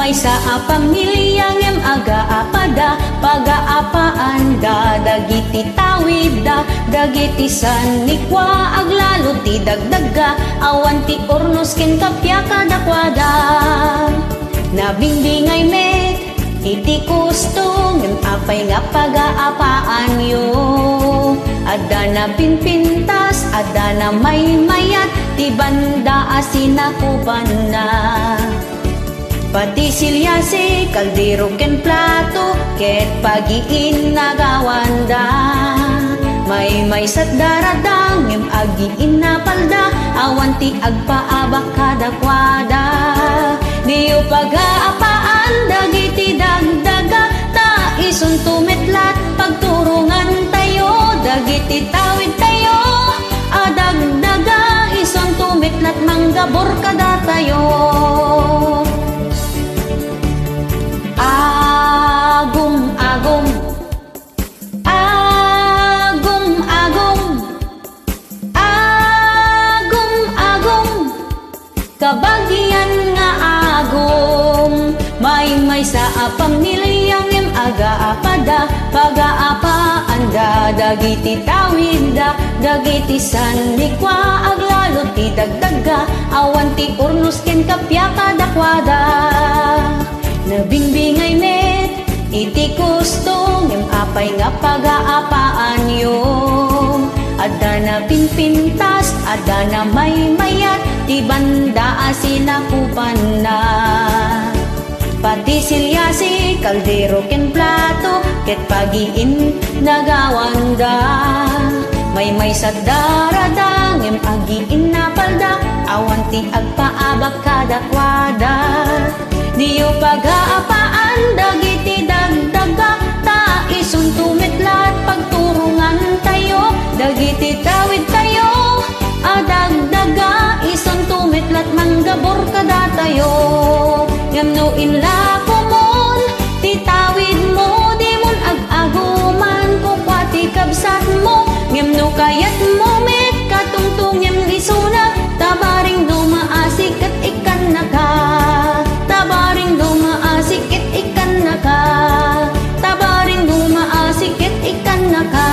may sa pamilyang em aga-apada, paga-apaanda, dagiti tawida, dagiti sanikwa, aglalo ti dagdaga, awan ti ornos ken kapya kadakwada. Nabingbingay met, iti kusto, ngem apay nga paga-apaan yo. Ada na pinpintas, ada na may mayat, ti banda asinakupan na. Pati silyase, kaldero ken plato, ket pagiin nagawanda. May sat daradang, ngem agiin na palda, awan ti agpaabak kadakwada. Diyo paga-apaan, dagiti dagdaga, ta ison tumetlat, pagturungan tayo, dagiti tawid tayo, adagdaga, ison tumetlat, manggabor kada tayo. Agum-agum, agum-agum, agum-agum, kabagyan nga agum. May sa pamilyang em aga-apada, paga-apaanda, dagiti tawida, dagiti sanikwa, aglalo ti dagdaga, awan ti ornos ken kapya kadakwada. Nabingbingay met, iti kusto, ngem apay nga paga-apaan yo. Ada na pinpintas, ada na may mayat, ti banda asinakupan na. Pati silyase, kaldero ken plato, ket pagiin nagawanda. May sa daradang, ngem agiin na palda, awan ti agpaabak kadakwada. Diyo paga-apaan, dagiti dagdaga, ta ison tumetlat, pagturungan tayo, dagiti tawid tayo, adagdaga, ison tumetlat, manggabor kada tayo. Ngam inla kumon, ti tawid mo, di mon ag-aguman, kukwa ti kabsat mo, ngam kayat mo met, katungtung ngam isuna, tabaring dumaasik at ikan naka. Tabaring dumaasikit ikan naka, tabaring dumaasikit ikan naka.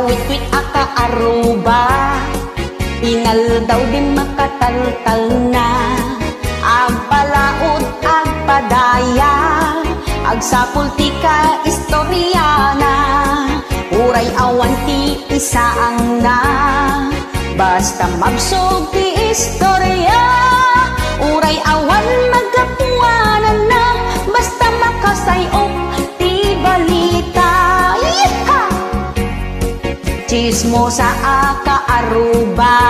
Wit-wit aka aruba, ingal daw din makataltal na. Agpalaot, agpadaya, agsapul ti ka istoryana. Uray awan ti isaang na, basta magsog ti istorya. Uray awan magapuanan na, basta makasayok ti balita. Chismosa aka aruba,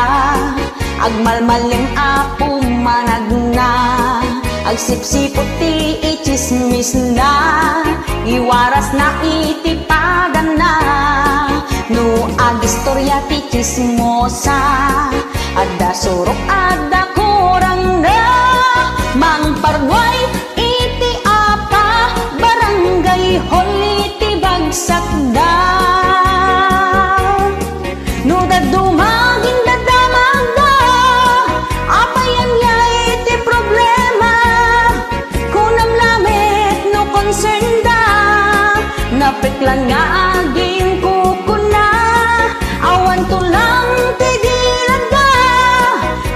agmalmaling apo managna, agsipsipot ti ichismis na, iwaras na itipadan na. No agistorya ti chismosa, adda surok adda kurang na, mangparway iti apa, barangay hall iti bagsak da. No dadumagin dadamag da, apayan niya iti problema, kunam lamet no concern da, napiklan nga aging kukuna, awan tulang ti dilaga,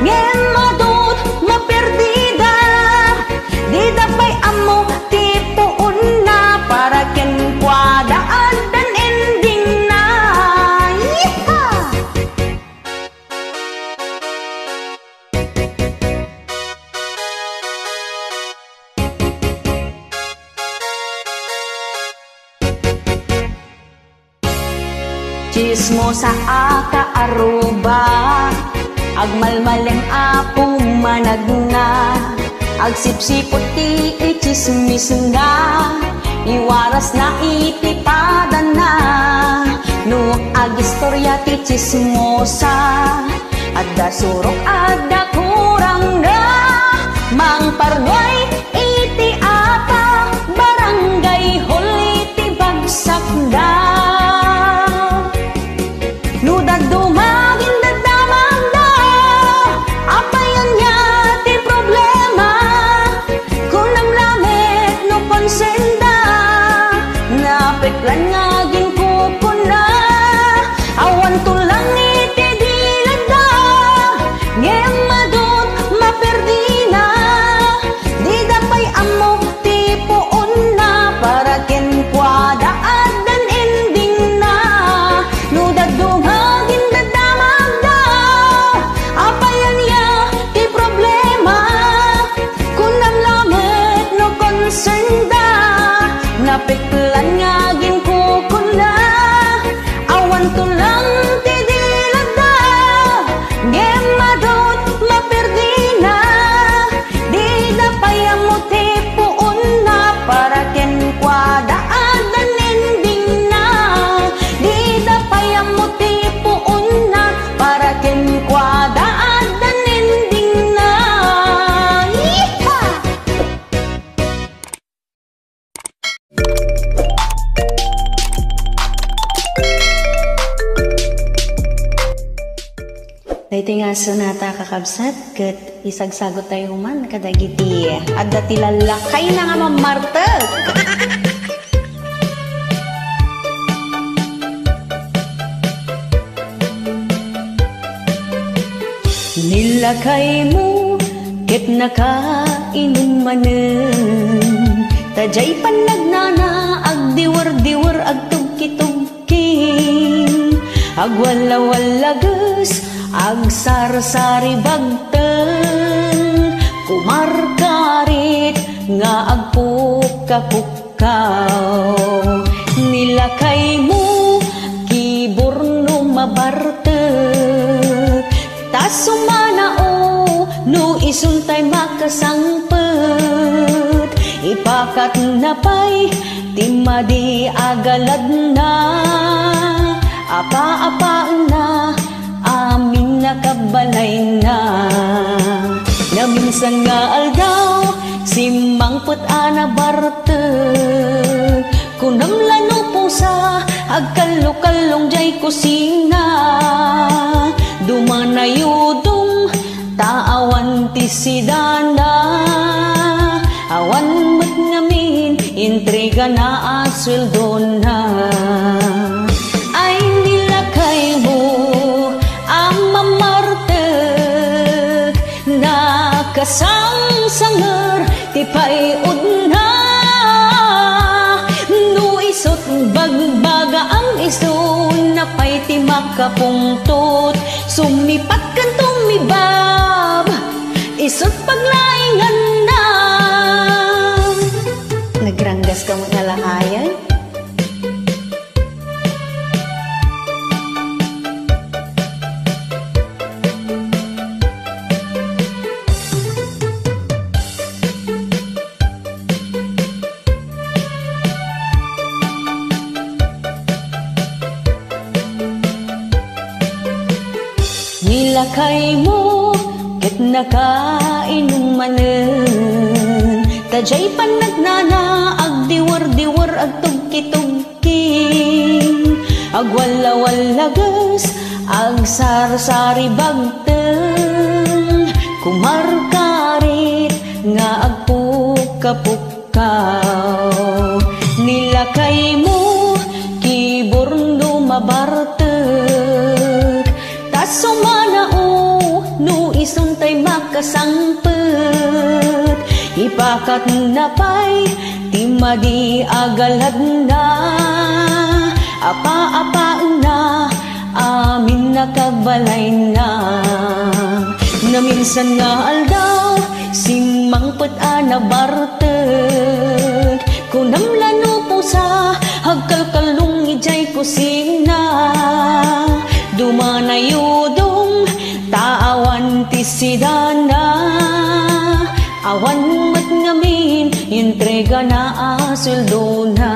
ngem madut maperdida, di dapay amo ti puun na, para ken kwadaan dan ending na. Chismosa aka aruba, agmalmaleng apo managna, agsipsipot ti ichismis na, iwaras na itipadan na. No agistorya chismosa, adda surok adda kurang na, mang parnoy iti apa, barangay hall iti bagsak da. Nudad dumagin dadamag da, apayan niya ti problema, kunam lamit no konsenda, napeklan nga ginkukuna, awan tulang iti dilanda, ngem madut maperdina, di dapay amok ti puon na, para kenkwada adan ending na. Nudad dumagin dadamag da, apayan niya ti problema, kunam lamit no konsenda, napeklan nga ginkukuna, awan tulang ti dilanda, ngem madut maperdina, di dapay amok ti puon na, para kenkwada adan ending na, di dapay amok ti puon na, para kenkwada adan ending na. Yeehaw! Dahiti nga sonata kakabsat, kat isagsagot tayo man kadagiti adda ti lalakay na nga mamartag. Nilakay mo ket nakainom manen, tajay panagnana agdiwar-diwar agtugki-tugking, agwala-walagas agsarsari bagten, kumarkarit nga agpukka-pukkaw. Nilakay mo kiborno mabartek, tas sumanao no isuntay makasangpet, ipakat na pay timadi agalad na, apa-apa na amin nakabalay na. Na minsan nga aldaw simangpet ana bartek, kunam lano pusa agkallo-kallong jay kusina, dumanayudong taawan ti sidana, awan met ngamin intriga na asweldo na. Ay nilakay mo ang mamartek, nakasangsanger ti payod na, no isot bagbaga ang iso, napay ti makapungtot, sumipat kan tumibab, isot paglaingan na. Nagranggas ka mo nalahayan? Nilakay mo ket nakainom manen, tajay panagnana agdiwar-diwar agtugki-tugking, agwala-walagas agsarsari bagten, kumarkarit nga agpukka-pukkaw. Nilakay mo kiborno mabartek, tas sumanao no isuntay makasangpet, ipakat na pay timadi agalad na, apa-apa na amin nakabalay na. Na minsan nga aldaw simangpet ana bartek, kunam lano pusa agkalkalong ijay kusina, dumanayudong taawan ti sidana, awan met ngamin intriga na asweldo na.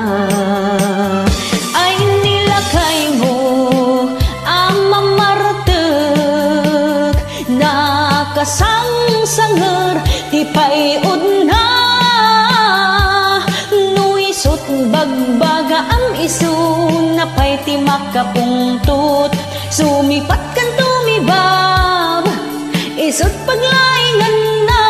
Ay nilakay mo ang ti makapungtot. Sumipat kan tumibab, isot paglaingan na.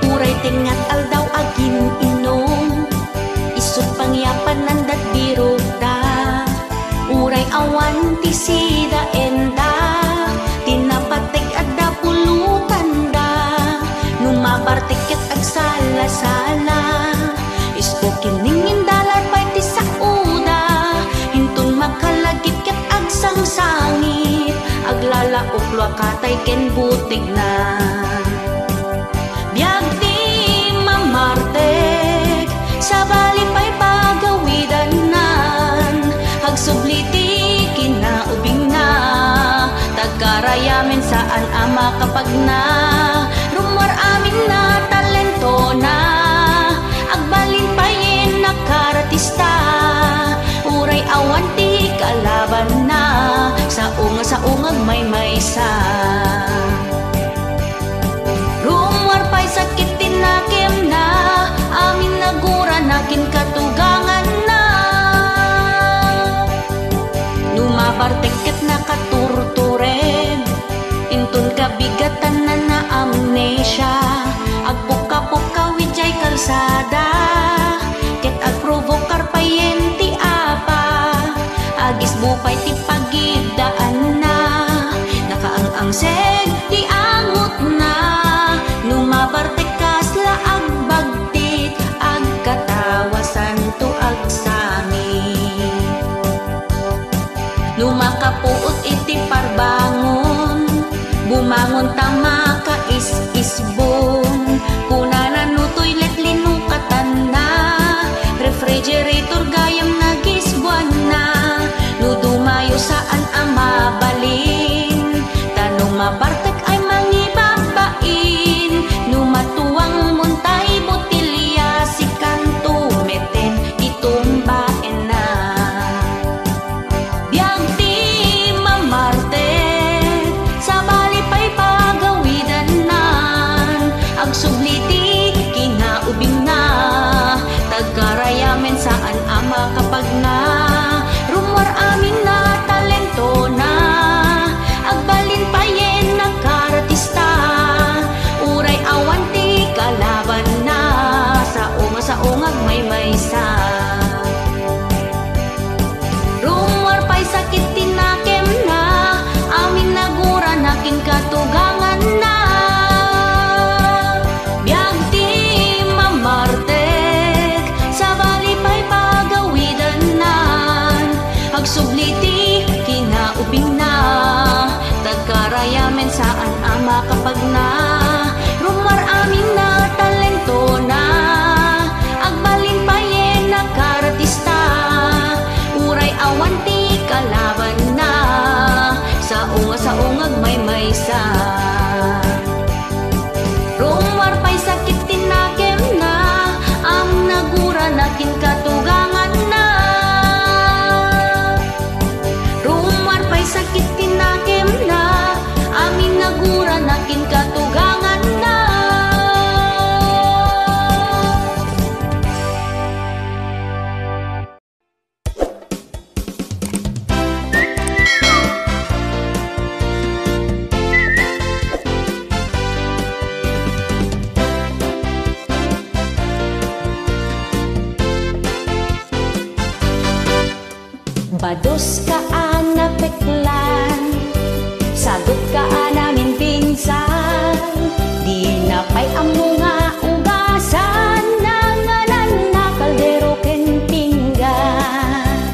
Uray tengat aldaw agin inom, isot pangyapan nandat biro da. Uray awan ti sida enda, tinapatig adda pulutan da. Numabartikit ag sala-sala, isko kiningin dalar pa'y ti sauda. Hintun makalagit ket ag sangsangit, aglalauplo katay ken butig na. Biag ti mamartek, sa bali pa'y pagawidanan, agsubliti kinaubing na. Tagkarayamin saan ama kapag na, rumor amin na talento na. Agbalin payin na karatista, uray awan ti kalaban na. Sa ungag may maysa, rumor pa'y sakit tinakim na. Amin nagura nakin katugangan na. Numabartek na katurtured, intun kabigatan na amnesia. Agpuka-puka wijay kalsada, ket agprovokar payen ti apa. Agis bupay ti pagidaan na, nakaang-ang seg ti angot na. Numabartek kasla agbagtit, agkatawasan to agsami. Numakapuot iti parbangon, bumangon tama ka is-isbon. Kuna na no toilet linukatan na, refrigerator gayam nagisbuan na. No dumayo saan ang mabalin, tanong mabartek ay mangibabain. Numatuwang muntay botilya, si kanto meten itumbaen na. Biag ti mamartek, sa bali pa'y pagawidanan, agsubliti kinaubing na. Tagkarayamen saan ama kapag na, rumor amin na talento na. Agbalin payen na karatista, uray awan ti kalaban na. Sa ungag may maysa, rumor pa'y sakit tinakem na. Amin nagura nakin katugangan na. Biag ti mamartek, sa bali pa'y pagawidanan, agsubliti kinaubing na. Tagkarayamen saan ama kapag na, rumor amin na talento na. Agbalin payen na karatista, uray awan ti kalaban na. Sa ungag may maysa, rumor pa'y sakit tinakem na. Ang nagura nakin katugangan na, rumor pa'y sakit tinakem na. Amin nagura nakin katugangan na. Bados ka na peklan, sagot ka namin pinsan. Di na pa'y amo nga ugasan, nangalan na kaldero ken pinggan.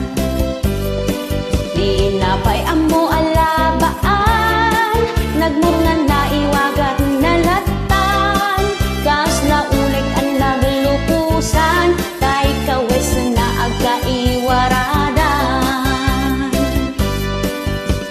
Di na pa'y amo alabaan, nagmurngan na iwagat na latan. Kas na ulit ang naglupusan, tay kawes na agkaiwaradan.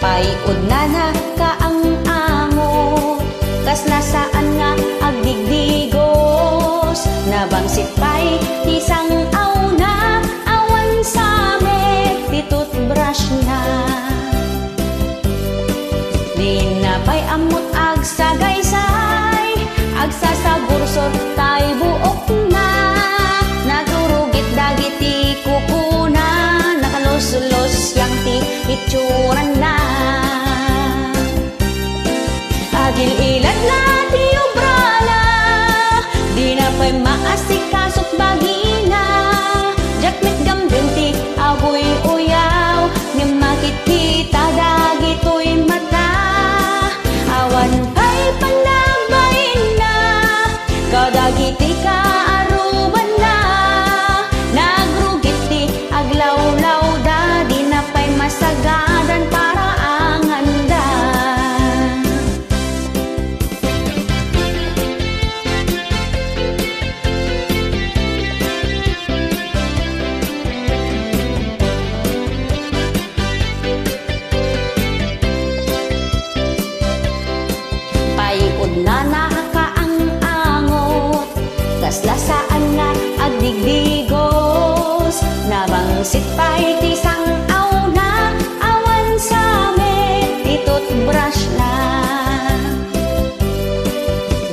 Paiod na ka ang amo, kas nasaan nga agdigdigos. Nabangsit pa'y isang auna, awan sa met ti toothbrush na. Di na pa'y amot ag sagaysay, itsura na. Agil ilat na ti obrala, di na pa'y maasikasot bagina. Jakmet gambin ti abuy uyaw, nga makikita dagito'y mata. Awan pa'y panagbain na, kadagiti ka aruban na. Nagrugit ti aglawlaw da, di na pa'y masagadan para anganda. Paiod na nakakaang-angot, kaslasaan nga agdigdigos. Nabangsit pa'y tisang aw na, awan sa met ti toothbrush na.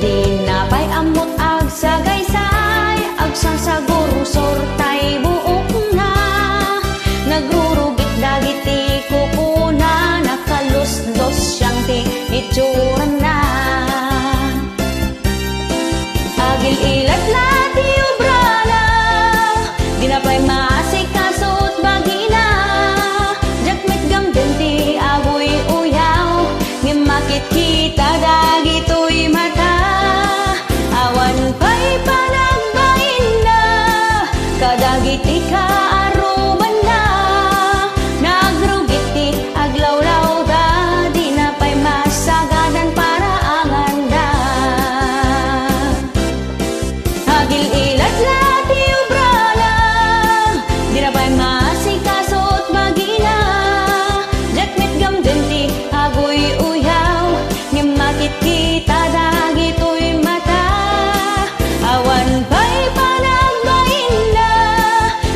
Di na pa'y amot ag sagaysay, ag sasagursor tay buok na. Nagrurugit dagiti kukuna, nakalusdos siyang ti itsura na. Agil ilat na ti obrala, di na pa'y maasikasot bagina. Jakmet gambin ti abuy uyaw, nga makikita dagito'y mata. Awan pa'y panagbain na, kadagiti ka aruban na. Nagrugit ti aglawlaw da, di na pa'y masagadan para anganda. Agil ilat na ti obrala, di na pa'y maasikasot bagina. Jakmet gambin ti abuy uyaw, nga makikita dagito'y mata. Awan pa'y panagbain na,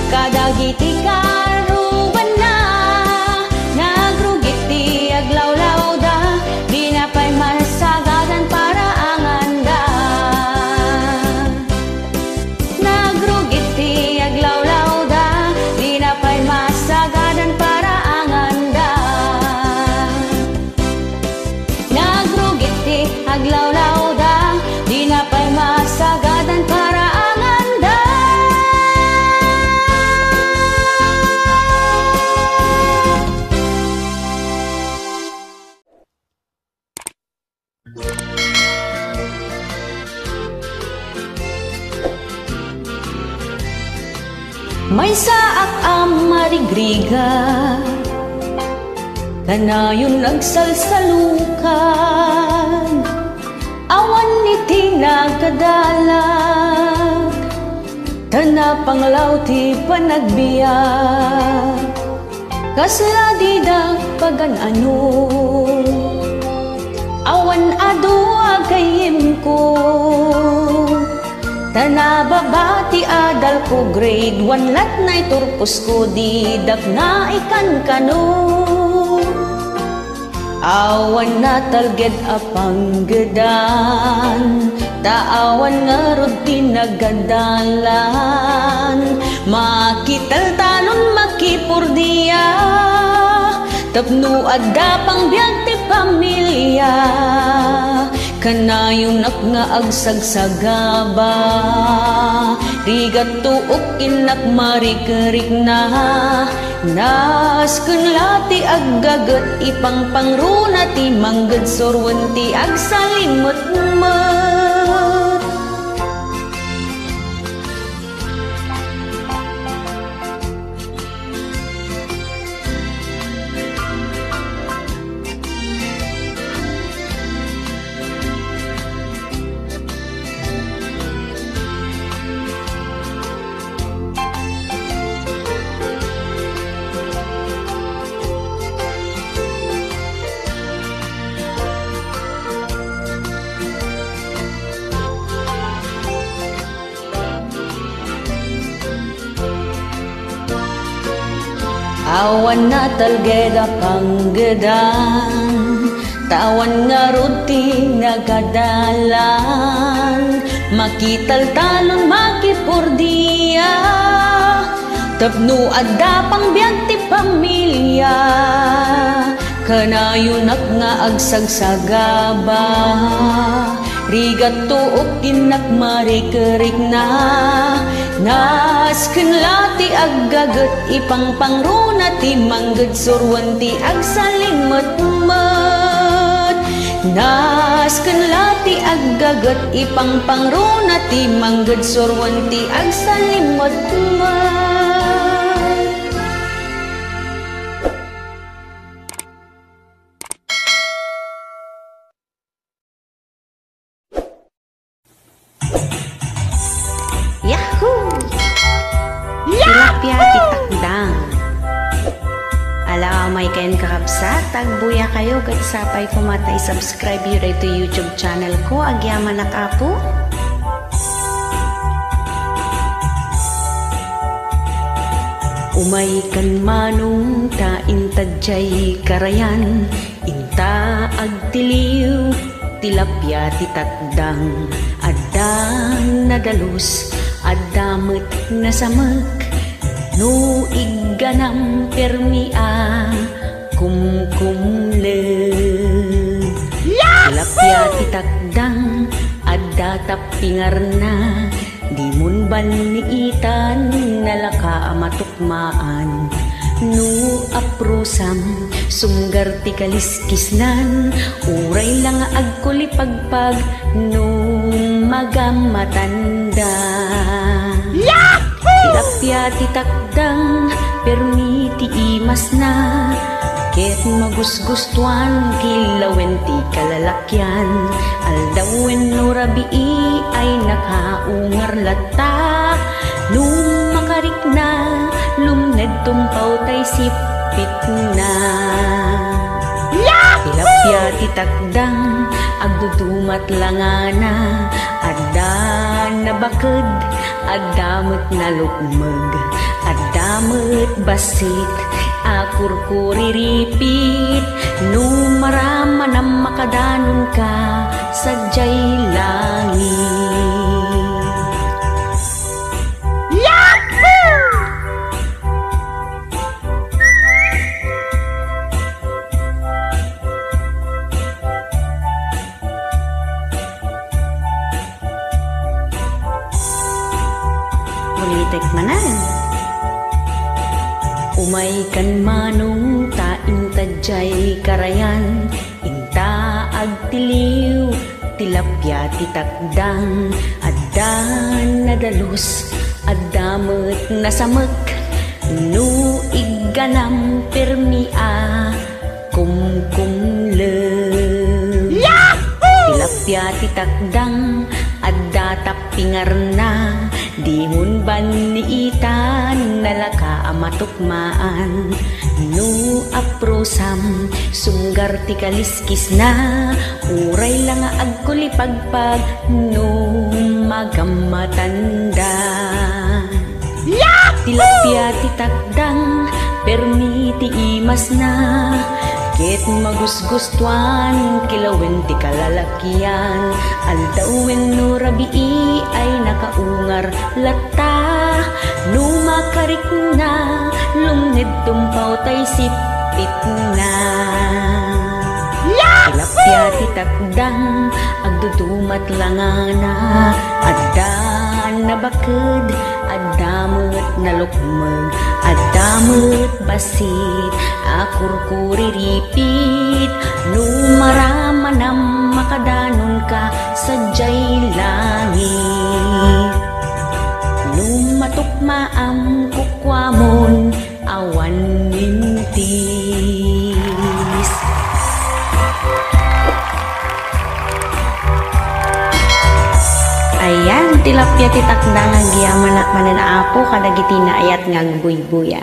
kadagiti ka aruban na. Nagrugit ti aglawlaw da, di na pa'y masagadan para anganda. Nagrugit ti aglawlaw da, di na pa'y masagadan para anganda. Nagrugit ti aglawlaw da, di na pa'y masagadan para anganda. May saak ang marigriga, kanayon nagsalsalukan. Awan niti nagkadalag, tana panglaw ti panagbiyak. Kasla di pagan-ano, awan ado agayim ko. Tana babati adal ko grade 1 lat na iturpos ko di na ikan kano. Awan na talged apanggedan, taawan nga rod tinagadalan. Makital talon makipurdiya, tapno adda pang biyag ti pamilya. Kanayon nak nga agsagsagaba, rigat tuok inak marikerik na. Nasken lati aggagat ipang pangruna ti mangged sorwen ti agsalimot-mot. Awan na talgeda panggedan, tawan nga ruti nagadalan. Makital talon makipurdiya, Tapno adda pang biyag ti pamilya, kanayunak nga agsagsagaba. Rigat tuok ginak marikerik na, nas kenlati aggaget ipang pangruna ti mangged surwan ti agsalimot-mot. Nas kenlati aggaget ipang pangruna ti mangged surwan ti agsalimot-mot. Yahoo! Tilapia titakdang. Ala may kain kakabsat, tagbuya kayo gat sapay kumatay subscribe yun ito YouTube channel ko, agyaman na kapo. Umay kan manong ta intadjay karayan, inta agtiliw, tilapia titakdang. Adang nadalus, adamot na samak, no iganam permia, kumkumle. Tilapia titakdang, adda tapingar na, di mun baniitan, nalaka matukmaan. No aprosam, sunggar ti kaliskisnan, uray lang agkulipagpag, no magamatanda. Tilapia titakdang, permi ti imas na, ket magusgustuan kilawen ti kalalakyan. Aldawen no rabii ay nakaungar lata, no makarik na, lumned tumpaw tay sipit na. Tilapia titakdang, agdudumat langana, adda nabaked, adamot na lukmeg, adamot basit, akurkuriripit, no marama na makadanon ka, sadyay langit. Ulitek manan. Umay kan manong ta intadjay karayan, inta agtiliw, tilapia titakdang. Adda nadalus, adamot na samek, no iganam permia, kumkumle. Tilapia titakdang, adda tapingar na, di mun baniitan, nalaka amatukmaan. No aprosam, sunggar ti kaliskis na, uray lang agkulipagpag, no magamatanda. Tilapia titakdang, permi ti imas na, ket magusgustuan kilawen ti kalalakyan. Aldawen no rabii ay nakaungar lata, no makarik na, lumned tumpaw tay sipit na. Tilapia titakdang, agdudumat langana, adda nabaked, adamot na lukmeg, adamot basit, akurkuriripit, no marama na makadanon ka, sadyay langit. No matukmaam kukwamon, awan mintis. Ayan, tilapia titakdang, agyaman na manan apo, kadagiti na ayat ngagbuy-buya.